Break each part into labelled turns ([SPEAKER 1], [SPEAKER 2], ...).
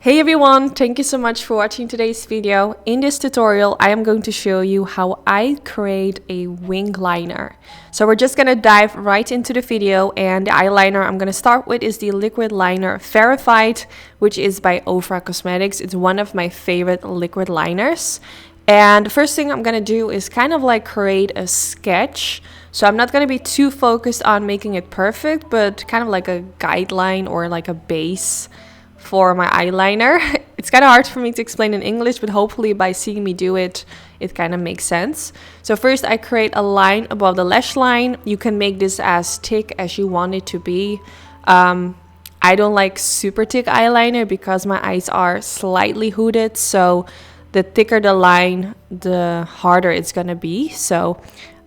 [SPEAKER 1] Hey everyone, thank you so much for watching today's video. In this tutorial, I am going to show you how I create a wing liner. So we're just gonna dive right into the video, and the eyeliner I'm gonna start with is the liquid liner Verified, which is by Ofra Cosmetics. It's one of my favorite liquid liners. And the first thing I'm gonna do is kind of like create a sketch. So I'm not gonna be too focused on making it perfect, but kind of like a guideline or like a base for my eyeliner. It's kind of hard for me to explain in English, but hopefully by seeing me do it, it kind of makes sense. So first I create a line above the lash line. You can make this as thick as you want it to be. I don't like super thick eyeliner because my eyes are slightly hooded, so the thicker the line, the harder it's gonna be. So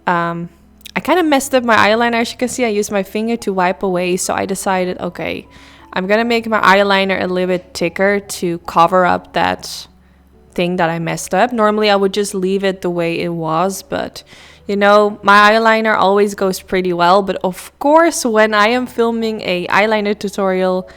[SPEAKER 1] I kind of messed up my eyeliner. As you can see, I used my finger to wipe away, so I decided, okay, I'm gonna make my eyeliner a little bit thicker to cover up that thing that I messed up. Normally I would just leave it the way it was, but you know, my eyeliner always goes pretty well. But of course, when I am filming a eyeliner tutorial,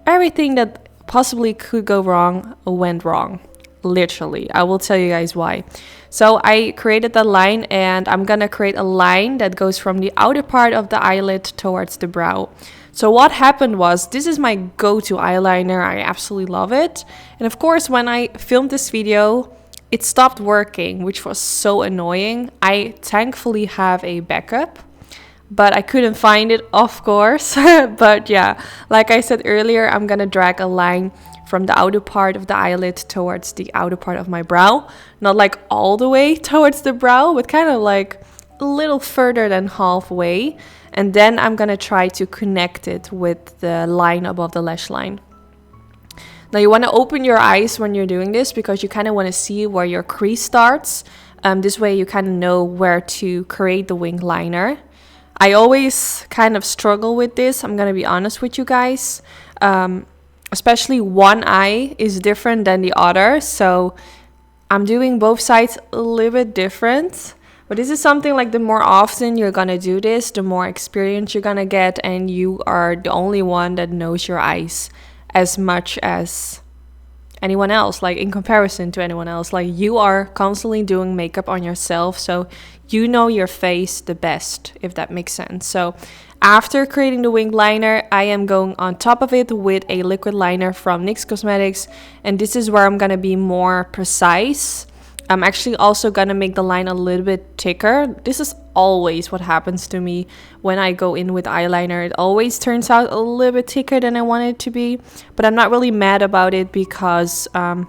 [SPEAKER 1] everything that possibly could go wrong went wrong. Literally, I will tell you guys why. So I created that line, and I'm gonna create a line that goes from the outer part of the eyelid towards the brow. So what happened was, this is my go-to eyeliner. I absolutely love it. And of course, when I filmed this video, it stopped working, which was so annoying. I thankfully have a backup, but I couldn't find it, of course. But yeah, like I said earlier, I'm gonna drag a line from the outer part of the eyelid towards the outer part of my brow. Not like all the way towards the brow, but kind of like a little further than halfway. And then I'm gonna try to connect it with the line above the lash line. Now you want to open your eyes when you're doing this, because you kind of want to see where your crease starts. This way you kind of know where to create the wing liner. I always kind of struggle with this, I'm gonna be honest with you guys. Especially one eye is different than the other, so I'm doing both sides a little bit different. But this is something like, the more often you're gonna do this, the more experience you're gonna get, and you are the only one that knows your eyes as much as anyone else, like in comparison to anyone else. Like, you are constantly doing makeup on yourself, so you know your face the best, if that makes sense. So after creating the wing liner, I am going on top of it with a liquid liner from NYX Cosmetics, and this is where I'm gonna be more precise. I'm actually also gonna make the line a little bit thicker. This is always what happens to me when I go in with eyeliner. It always turns out a little bit thicker than I want it to be, but I'm not really mad about it, because I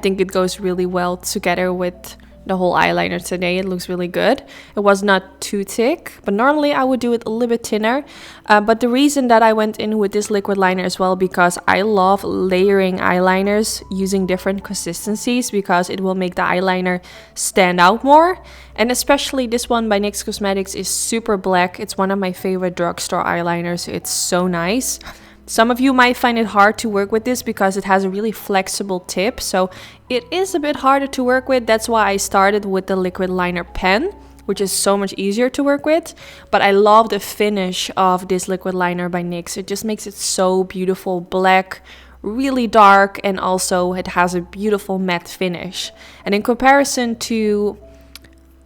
[SPEAKER 1] think it goes really well together with the whole eyeliner today. It looks really good. It was not too thick, but normally I would do it a little bit thinner. But the reason that I went in with this liquid liner as well, because I love layering eyeliners using different consistencies, because it will make the eyeliner stand out more. And especially this one by NYX Cosmetics is super black. It's one of my favorite drugstore eyeliners. It's so nice. Some of you might find it hard to work with this because it has a really flexible tip, so it is a bit harder to work with. That's why I started with the liquid liner pen, which is so much easier to work with. But I love the finish of this liquid liner by NYX. It just makes it so beautiful, black, really dark, and also it has a beautiful matte finish. And in comparison to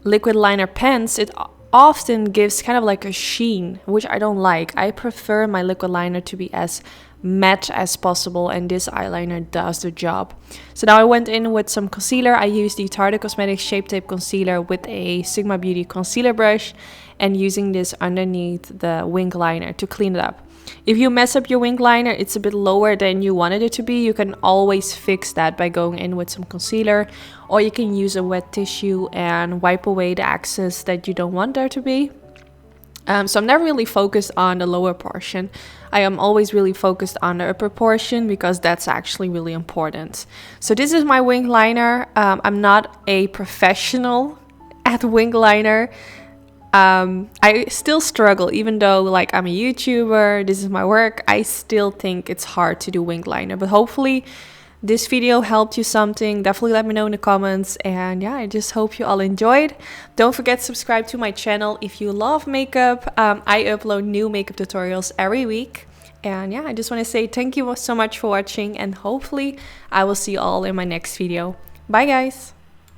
[SPEAKER 1] liquid liner pens, it often gives kind of like a sheen, which I don't like. I prefer my liquid liner to be as matte as possible, and this eyeliner does the job. So now I went in with some concealer. I used the Tarte Cosmetics Shape Tape Concealer with a Sigma Beauty concealer brush, and using this underneath the wing liner to clean it up. If you mess up your wing liner, it's a bit lower than you wanted it to be, you can always fix that by going in with some concealer, or you can use a wet tissue and wipe away the excess that you don't want there to be. So I'm never really focused on the lower portion. I am always really focused on the upper portion, because that's actually really important. So this is my wing liner. I'm not a professional at wing liner. I still struggle, even though like I'm a YouTuber, this is my work, I still think it's hard to do wing liner. But hopefully this video helped you something. Definitely let me know in the comments, and yeah, I just hope you all enjoyed. Don't forget to subscribe to my channel if you love makeup. I upload new makeup tutorials every week. And yeah, I just want to say thank you so much for watching, and hopefully I will see you all in my next video. Bye guys!